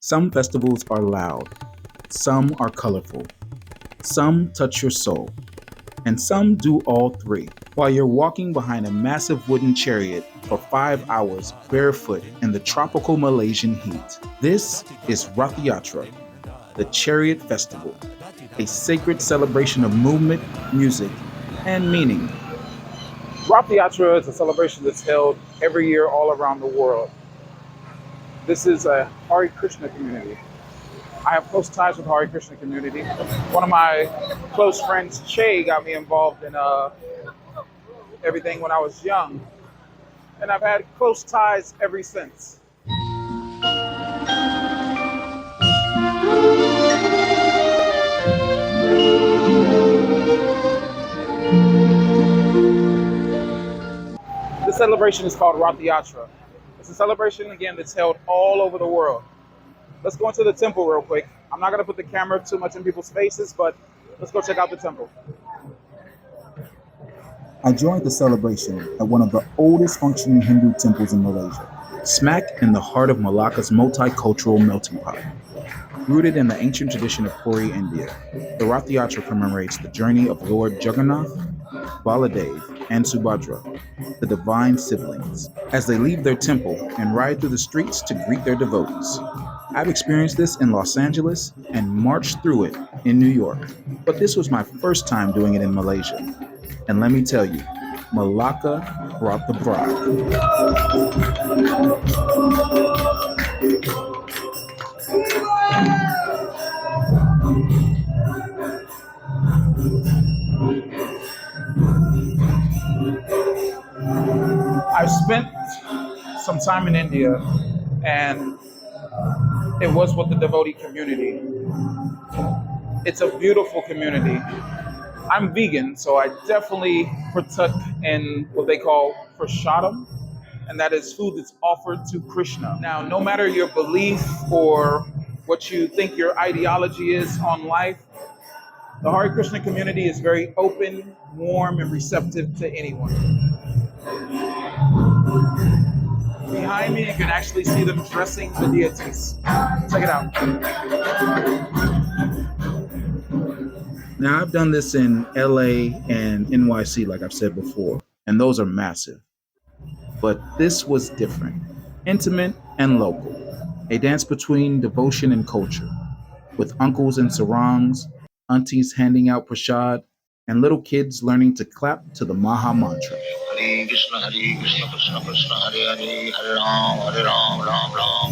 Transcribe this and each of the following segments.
Some festivals are loud, some are colorful, some touch your soul, and some do all three. While you're walking behind a massive wooden chariot for 5 hours barefoot in the tropical Malaysian heat. This is Ratha Yatra, the Chariot Festival, a sacred celebration of movement, music, and meaning. Ratha Yatra is a celebration that's held every year all around the world. This is a Hare Krishna community. I have close ties with the Hare Krishna community. One of my close friends, Che, got me involved in everything when I was young, and I've had close ties ever since. This celebration is called Ratha Yatra. It's a celebration, again, that's held all over the world. Let's go into the temple real quick. I'm not going to put the camera too much in people's faces, but let's go check out the temple. I joined the celebration at one of the oldest functioning Hindu temples in Malaysia, smack in the heart of Malacca's multicultural melting pot. Rooted in the ancient tradition of Puri, India, the Ratha Yatra commemorates the journey of Lord Jagannath, Baladeva, and Subhadra, the divine siblings, as they leave their temple and ride through the streets to greet their devotees. I've experienced this in Los Angeles and marched through it in New York, but this was my first time doing it in Malaysia. And let me tell you, Melaka brought the bride. I've spent some time in India, and it was with the devotee community. It's a beautiful community. I'm vegan, so I definitely partook in what they call prasadam, and that is food that's offered to Krishna. Now, no matter your belief or what you think your ideology is on life, the Hare Krishna community is very open, warm, and receptive to anyone. Behind me, you can actually see them dressing the deities. Check it out. Now, I've done this in LA and NYC, like I've said before, and those are massive. But this was different, intimate and local, a dance between devotion and culture, with uncles in sarongs, aunties handing out prasad, and little kids learning to clap to the Maha Mantra. Hare Krishna, Krishna Krishna, Hare Hare, Hare Ram, Ram Ram,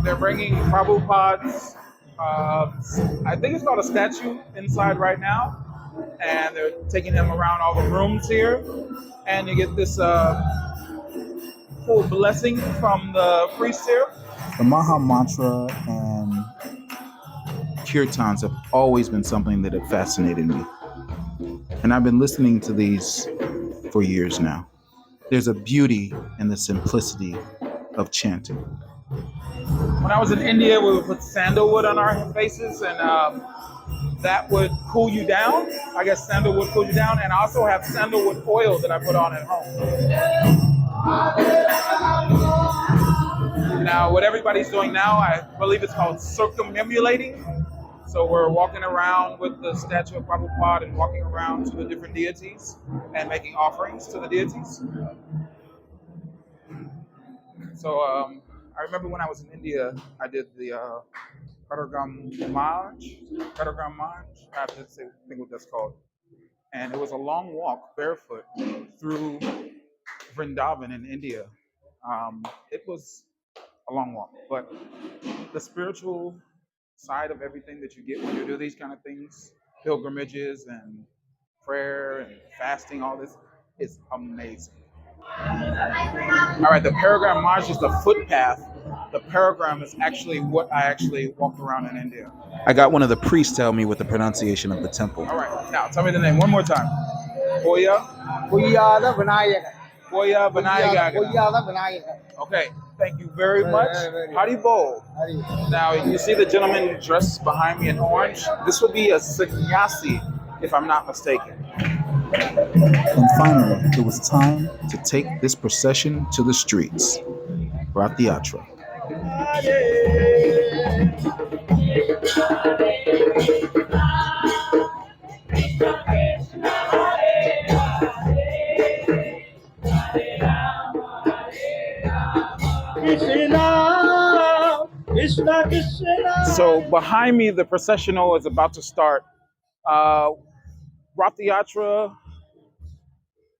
They're bringing Prabhupada's, I think it's called a statue inside right now, and they're taking him around all the rooms here, and you get this full blessing from the priest here. The Maha Mantra and kirtans have always been something that have fascinated me, and I've been listening to these for years now. There's a beauty in the simplicity of chanting. When I was in India, we would put sandalwood on our faces, and that would cool you down. I guess sandalwood cool you down, and I also have sandalwood oil that I put on at home. Now, what everybody's doing now, I believe it's called circumambulating. So we're walking around with the statue of Prabhupada and walking around to the different deities and making offerings to the deities. So I remember when I was in India, I did the Paragram March. I have to think what that's called. And it was a long walk barefoot through Vrindavan in India. It was a long walk, but the spiritual side of everything that you get when you do these kind of things, pilgrimages and prayer and fasting, all this is amazing. All right, the Paragram March is the footpath. The Paragram is actually what I actually walked around in India. I got one of the priests tell me what the pronunciation of the temple. All right, now tell me the name one more time. Poyatha Vinayagar. Vinayagar. Okay, thank you very much. Haribol. Now, you see the gentleman dressed behind me in orange? This would be a sannyasi if I'm not mistaken. And finally, it was time to take this procession to the streets. Ratha Yatra. So behind me, the processional is about to start. Ratha Yatra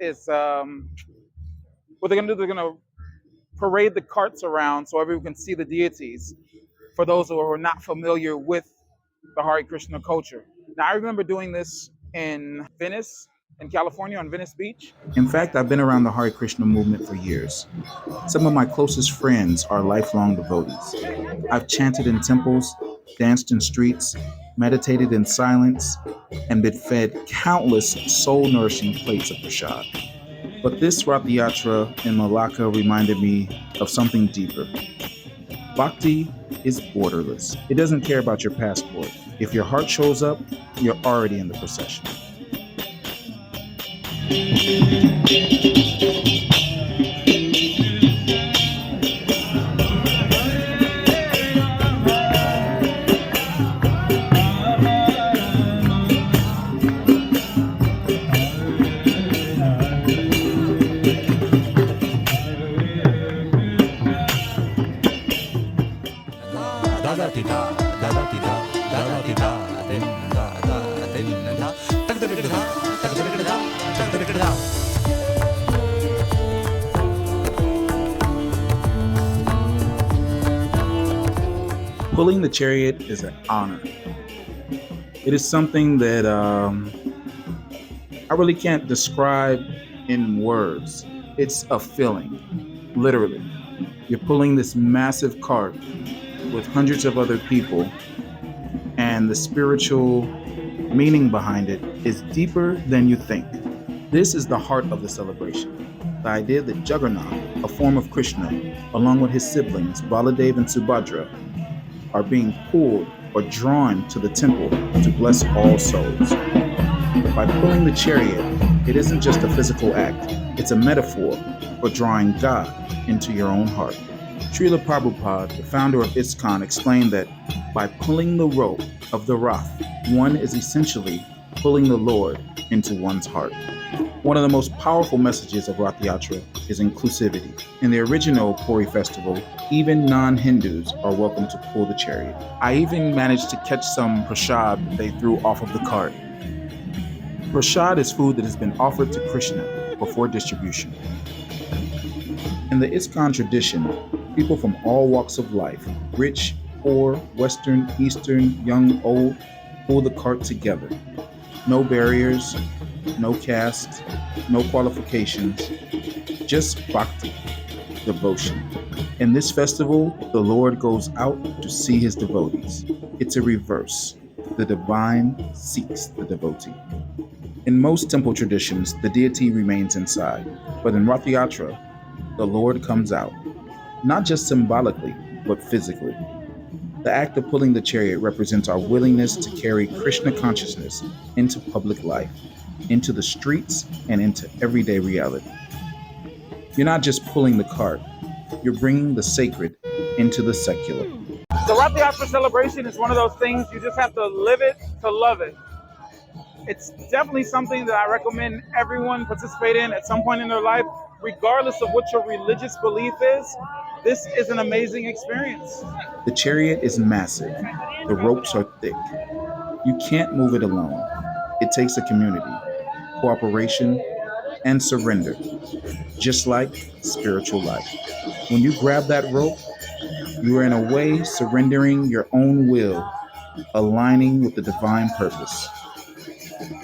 is what they're gonna do. They're gonna parade the carts around so everyone can see the deities. For those who are not familiar with the Hare Krishna culture, now I remember doing this in Venice, in California, on Venice Beach. In fact, I've been around the Hare Krishna movement for years. Some of my closest friends are lifelong devotees. I've chanted in temples, danced in streets, meditated in silence, and been fed countless soul-nourishing plates of prasad. But this Ratha Yatra in Melaka reminded me of something deeper. Bhakti is borderless. It doesn't care about your passport. If your heart shows up, you're already in the procession. Pulling the chariot is an honor. It is something that I really can't describe in words. It's a feeling, literally. You're pulling this massive cart with hundreds of other people, and the spiritual meaning behind it is deeper than you think. This is the heart of the celebration. The idea that Jagannath, a form of Krishna, along with his siblings, Baladeva and Subhadra, are being pulled or drawn to the temple to bless all souls. By pulling the chariot, it isn't just a physical act, it's a metaphor for drawing God into your own heart. Srila Prabhupada, the founder of ISKCON, explained that by pulling the rope of the Rath, one is essentially pulling the Lord into one's heart. One of the most powerful messages of Ratha Yatra is inclusivity. In the original Puri festival, even non-Hindus are welcome to pull the chariot. I even managed to catch some prasad they threw off of the cart. Prasad is food that has been offered to Krishna before distribution. In the ISKCON tradition, people from all walks of life, rich, poor, Western, Eastern, young, old, pull the cart together. No barriers, no caste, no qualifications, just bhakti, devotion. In this festival, the Lord goes out to see his devotees. It's a reverse. The divine seeks the devotee. In most temple traditions, the deity remains inside, but in Ratha Yatra, the Lord comes out, not just symbolically, but physically. The act of pulling the chariot represents our willingness to carry Krishna consciousness into public life, into the streets, and into everyday reality. You're not just pulling the cart, you're bringing the sacred into the secular. The Ratha Yatra celebration is one of those things you just have to live it to love it. It's definitely something that I recommend everyone participate in at some point in their life, regardless of what your religious belief is. This is an amazing experience. The chariot is massive. The ropes are thick. You can't move it alone. It takes a community, cooperation, and surrender, just like spiritual life. When you grab that rope, you are in a way surrendering your own will, aligning with the divine purpose.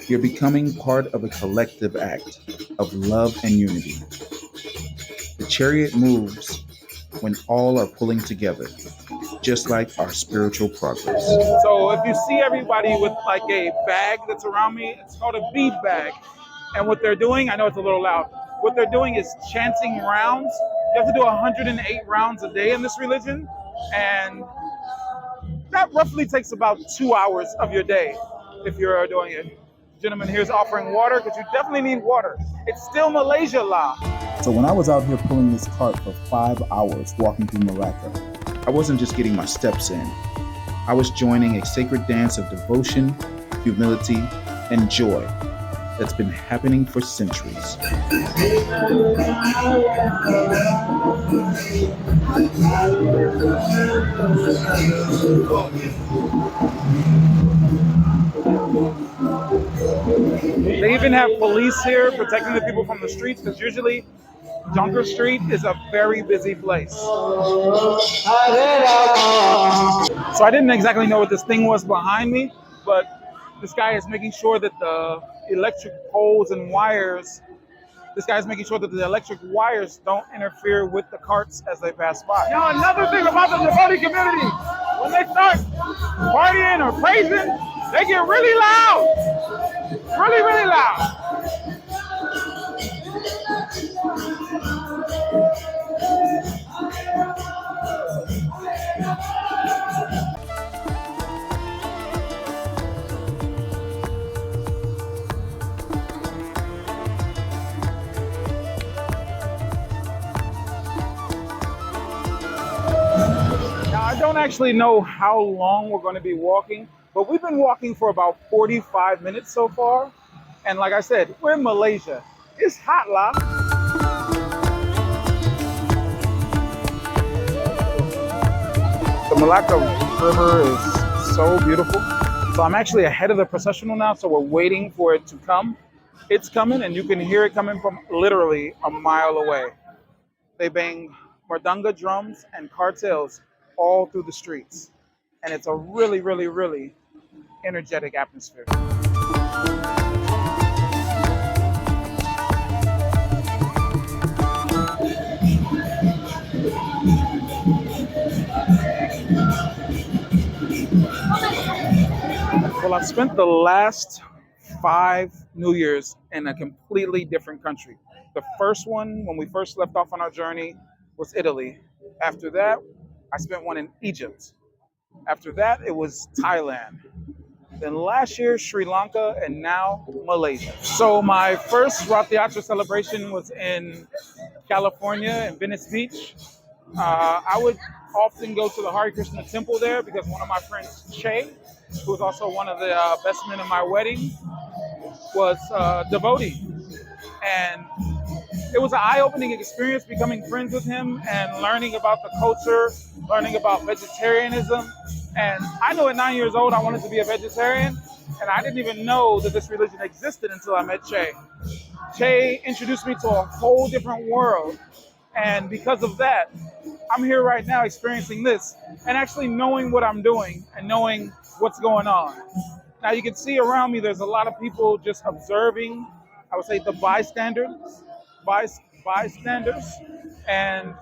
You're becoming part of a collective act of love and unity. The chariot moves when all are pulling together, just like our spiritual progress. So if you see everybody with like a bag that's around me, it's called a bead bag. And what they're doing, I know it's a little loud, what they're doing is chanting rounds. You have to do 108 rounds a day in this religion. And that roughly takes about 2 hours of your day if you're doing it. gentleman here is offering water because you definitely need water. It's still Malaysia law. So when I was out here pulling this cart for 5 hours walking through Melaka, I wasn't just getting my steps in. I was joining a sacred dance of devotion, humility, and joy that's been happening for centuries. They even have police here protecting the people from the streets because usually Junker Street is a very busy place. So I didn't exactly know what this thing was behind me, but this guy is making sure that the electric poles and wires, don't interfere with the carts as they pass by. Now, another thing about the devotee community, when they start partying or praising, they get really loud. Really, really loud. Now, I don't actually know how long we're going to be walking, but we've been walking for about 45 minutes so far. And like I said, we're in Malaysia. It's hot, lah. The Melaka River is so beautiful. So I'm actually ahead of the processional now, so we're waiting for it to come. It's coming, and you can hear it coming from literally a mile away. They bang mardanga drums and cartels all through the streets. And it's a really, really, really energetic atmosphere. Well, I've spent the last 5 New Year's in a completely different country. The first one, when we first left off on our journey, was Italy. After that, I spent one in Egypt. After that, it was Thailand. Then last year, Sri Lanka, and now Malaysia. So my first Ratha Yatra celebration was in California, in Venice Beach. I would often go to the Hare Krishna temple there because one of my friends, Che, who was also one of the best men in my wedding, was a devotee. And it was an eye-opening experience becoming friends with him and learning about the culture, learning about vegetarianism. And I know at 9 years old I wanted to be a vegetarian, and I didn't even know that this religion existed until I met Che. Che introduced me to a whole different world. And because of that, I'm here right now experiencing this and actually knowing what I'm doing and knowing what's going on. Now you can see around me, there's a lot of people just observing, I would say the bystanders. And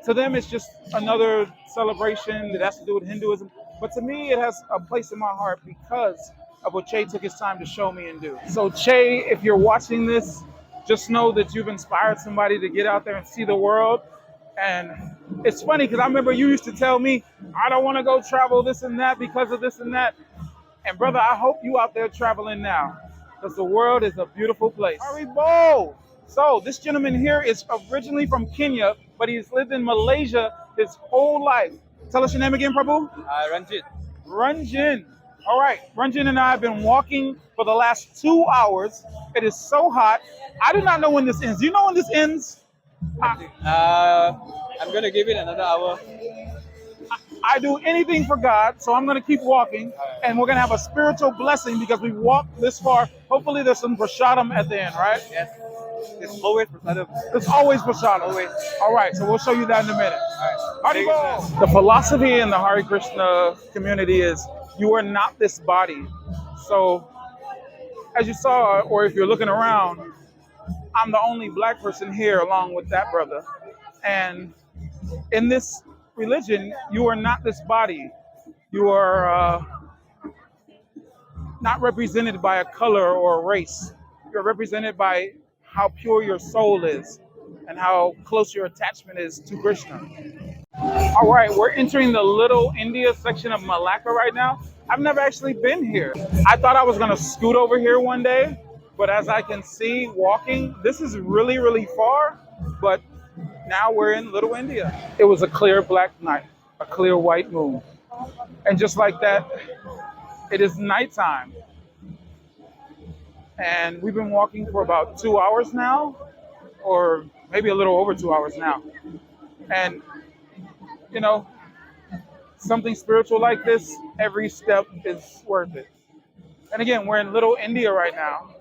to them, it's just another celebration that has to do with Hinduism. But to me, it has a place in my heart because of what Che took his time to show me and do. So Che, if you're watching this, just know that you've inspired somebody to get out there and see the world. And it's funny because I remember you used to tell me, I don't want to go travel this and that because of this and that. And brother, I hope you out there traveling now because the world is a beautiful place. Haribo! So this gentleman here is originally from Kenya, but he's lived in Malaysia his whole life. Tell us your name again, Prabhu. Ranjit. Ranjin. All right, Ranjin and I have been walking for the last 2 hours. It is so hot. I do not know when this ends. Do you know when this ends? I'm going to give it another hour. I do anything for God, so I'm going to keep walking, and we're going to have a spiritual blessing because we walked this far. Hopefully there's some prasadam at the end, right? Yes. It's always prasadam. It's always prasadam. Always. All right, so we'll show you that in a minute. All right. Haribo! The philosophy in the Hare Krishna community is you are not this body. So as you saw, or if you're looking around, I'm the only black person here along with that brother. And in this religion, you are not this body. You are not represented by a color or a race. You're represented by how pure your soul is and how close your attachment is to Krishna. All right, we're entering the Little India section of Malacca right now. I've never actually been here. I thought I was gonna scoot over here one day, but as I can see walking, this is really, really far. But now we're in Little India. It was a clear black night, a clear white moon. And just like that, it is nighttime. And we've been walking for about 2 hours now, or maybe a little over 2 hours now. And, you know, something spiritual like this, every step is worth it. And again, we're in Little India right now.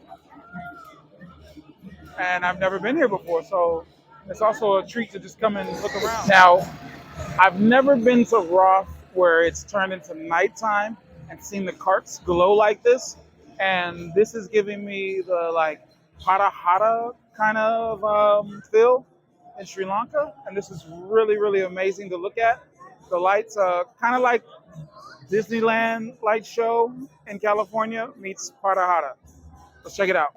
And I've never been here before, so it's also a treat to just come and look around. Now, I've never been to Roth where it's turned into nighttime and seen the carts glow like this. And this is giving me the like Poyatha kind of feel in Sri Lanka. And this is really, really amazing to look at. The lights, kind of like Disneyland light show in California meets Poyatha. Let's check it out.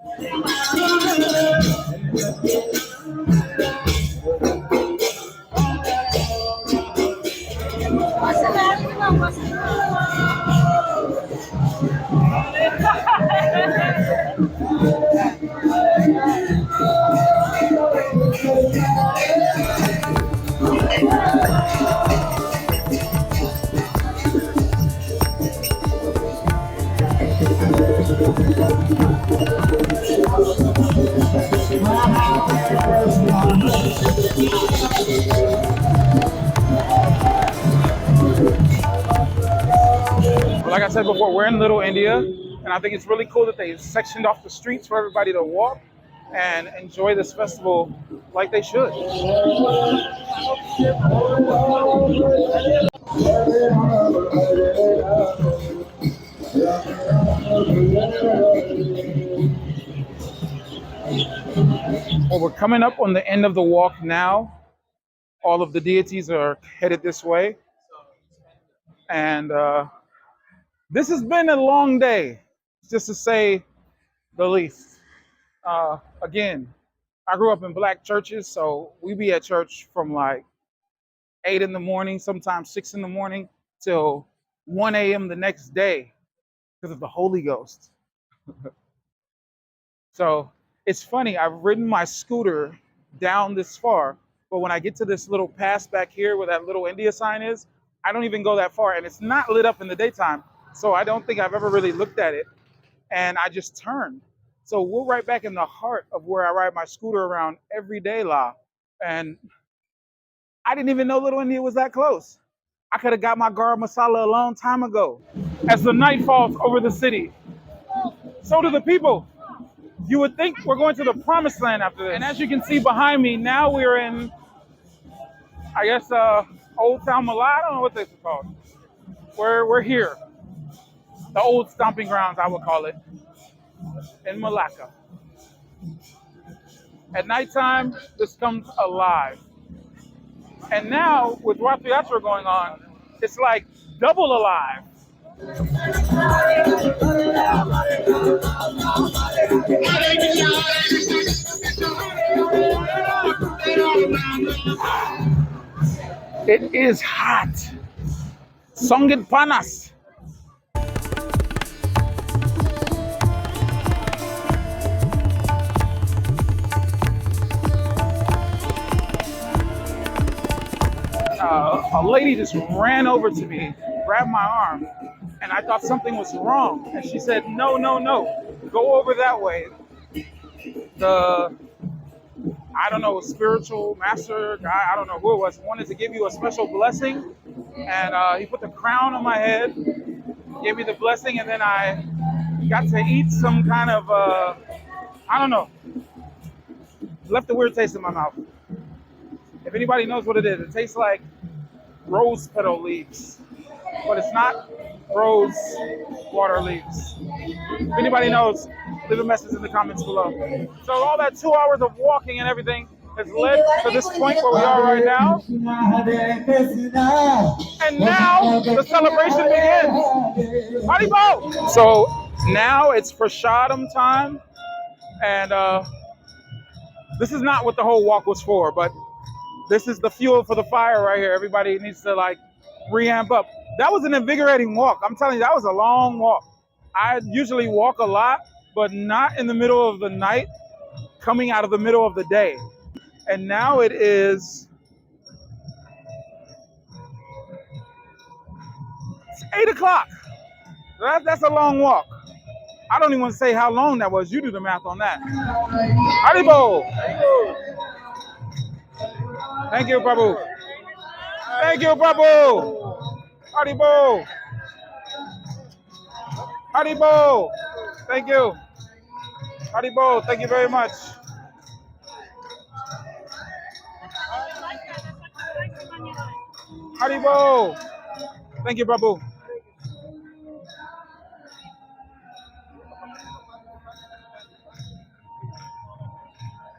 Like I said before, we're in Little India, and I think it's really cool that they sectioned off the streets for everybody to walk and enjoy this festival like they should. Well, we're coming up on the end of the walk now. All of the deities are headed this way. And this has been a long day, just to say the least. Again, I grew up in black churches, so we be at church from like 8 in the morning, sometimes 6 in the morning, till 1 a.m. the next day because of the Holy Ghost. So it's funny, I've ridden my scooter down this far, but when I get to this little pass back here where that Little India sign is, I don't even go that far, and it's not lit up in the daytime, so I don't think I've ever really looked at it, and I just turned. So we're right back in the heart of where I ride my scooter around every day, and I didn't even know Little India was that close. I could have got my garam masala a long time ago. As the night falls over the city, so do the people. You would think we're going to the promised land after this. And as you can see behind me, now we're in, I guess, Old Town Malaya. I don't know what this is called. We're here. The old stomping grounds, I would call it, in Melaka. At nighttime, this comes alive. And now, with Ratha Yatra going on, it's like double alive. It is hot. Songit panas. A lady just ran over to me, grabbed my arm, and I thought something was wrong. And she said, no, no, no, go over that way. The, I don't know, spiritual master guy, I don't know who it was, wanted to give you a special blessing. And he put the crown on my head, gave me the blessing, and then I got to eat some kind of, I don't know, left a weird taste in my mouth. If anybody knows what it is, it tastes like rose petal leaves, but it's not rose water leaves. If anybody knows, leave a message in the comments below. So all that 2 hours of walking and everything has led to this point where we are right now. And now the celebration begins. Haribo! So now it's Prashadam time, and this is not what the whole walk was for, but This is the fuel for the fire right here. Everybody needs to like reamp up. That was an invigorating walk. I'm telling you, that was a long walk. I usually walk a lot, but not in the middle of the night, coming out of the middle of the day. And now it is 8 o'clock. That's a long walk. I don't even want to say how long that was. You do the math on that. Haribo. Thank you, Prabhu. Thank you, Prabhu. Haribo. Haribo. Thank you. Haribo. Thank you very much. Haribo. Thank you, Prabhu.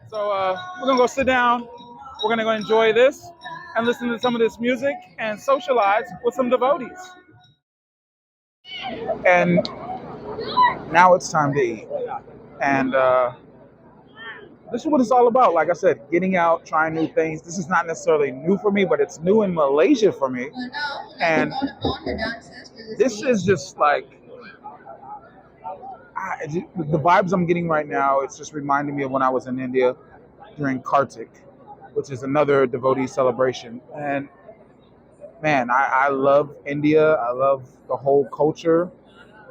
So we're gonna go sit down. We're gonna go enjoy this and listen to some of this music and socialize with some devotees. And now it's time to eat. And this is what it's all about. Like I said, getting out, trying new things. This is not necessarily new for me, but it's new in Malaysia for me. And this is just like the vibes I'm getting right now. It's just reminding me of when I was in India during Kartik, which is another devotee celebration. And man, I love India. I love the whole culture.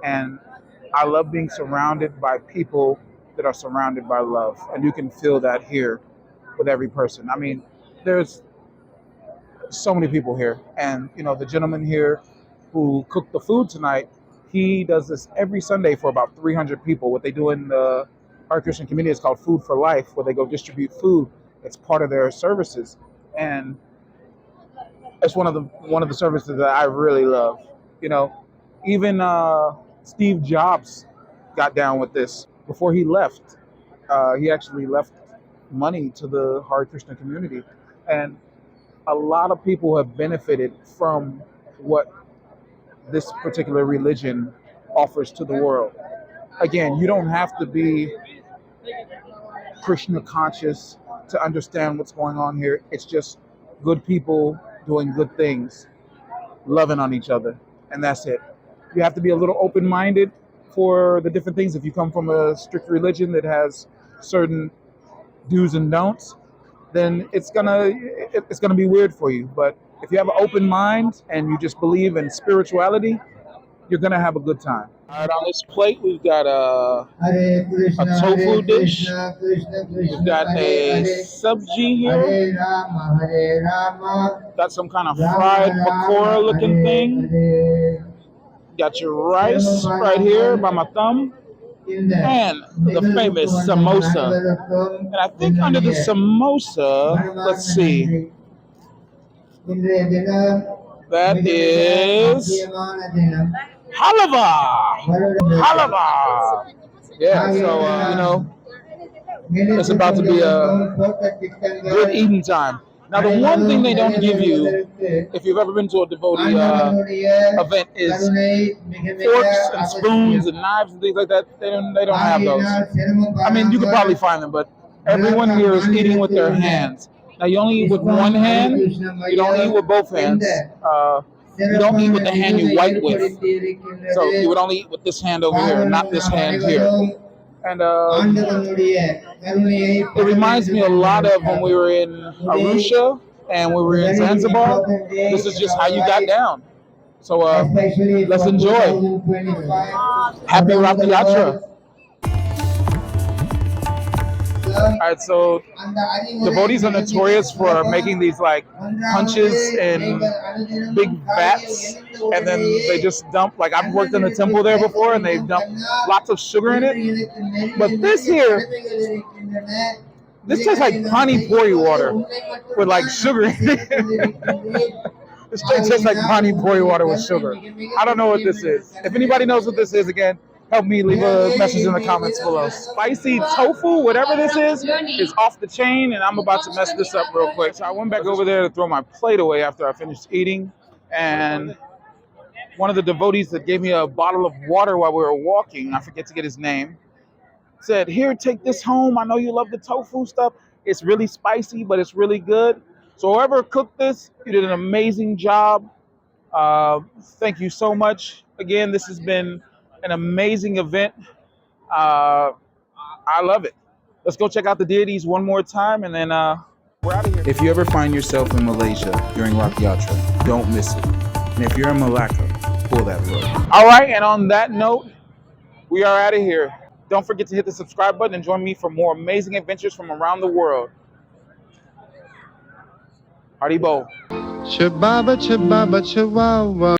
And I love being surrounded by people that are surrounded by love. And you can feel that here with every person. I mean, there's so many people here. And, you know, the gentleman here who cooked the food tonight, he does this every Sunday for about 300 people. What they do in the Hare Krishna community is called Food for Life, where they go distribute food. It's part of their services. And it's one of the services that I really love. You know, even Steve Jobs got down with this before he left. He actually left money to the Hare Krishna community, and a lot of people have benefited from what this particular religion offers to the world. Again, you don't have to be Krishna conscious to understand what's going on here. It's just good people doing good things, loving on each other, and that's it. You have to be a little open-minded for the different things. If you come from a strict religion that has certain do's and don'ts, then it's gonna be weird for you. But if you have an open mind and you just believe in spirituality, you're gonna have a good time. All right, on this plate we've got a tofu dish. We've got a sabji here. Got some kind of fried pakora looking thing. Got your rice right here by my thumb. And the famous samosa. And I think under the samosa, let's see, that is halava. Halava. Yeah, so, you know, it's about to be a good eating time. Now, the one thing they don't give you, if you've ever been to a devotee event, is forks and spoons and knives and things like that. They don't have those. I mean, you could probably find them, but everyone here is eating with their hands. Now, you only eat with one hand. You don't eat with both hands. You don't eat with the hand you wipe with. So you would only eat with this hand over here, not this hand here. And it reminds me a lot of when we were in Arusha and we were in Zanzibar. This is just how you got down. So let's enjoy. Happy Ratha Yatra. All right, so devotees are notorious for making these like punches in big vats, and then they just dump. Like I've worked in a temple there before, and they dump lots of sugar in it. But this here, this tastes like pani puri water with like sugar in it. This tastes like pani puri water with sugar. I don't know what this is. If anybody knows what this is, again, help me, leave a message in the comments below. Spicy tofu, whatever this is off the chain, and I'm about to mess this up real quick. So I went back over there to throw my plate away after I finished eating, and one of the devotees that gave me a bottle of water while we were walking, I forget to get his name, said, "Here, take this home. I know you love the tofu stuff. It's really spicy, but it's really good. So whoever cooked this, you did an amazing job. Thank you so much. Again, this has been an amazing event. I love it. Let's go check out the deities one more time, and then we're out of here. If you ever find yourself in Malaysia during Ratha Yatra, don't miss it. And if you're in Melaka, pull that road. All right, and on that note, we are out of here. Don't forget to hit the subscribe button and join me for more amazing adventures from around the world. Haribo. Chibaba, chibaba, chihuahua.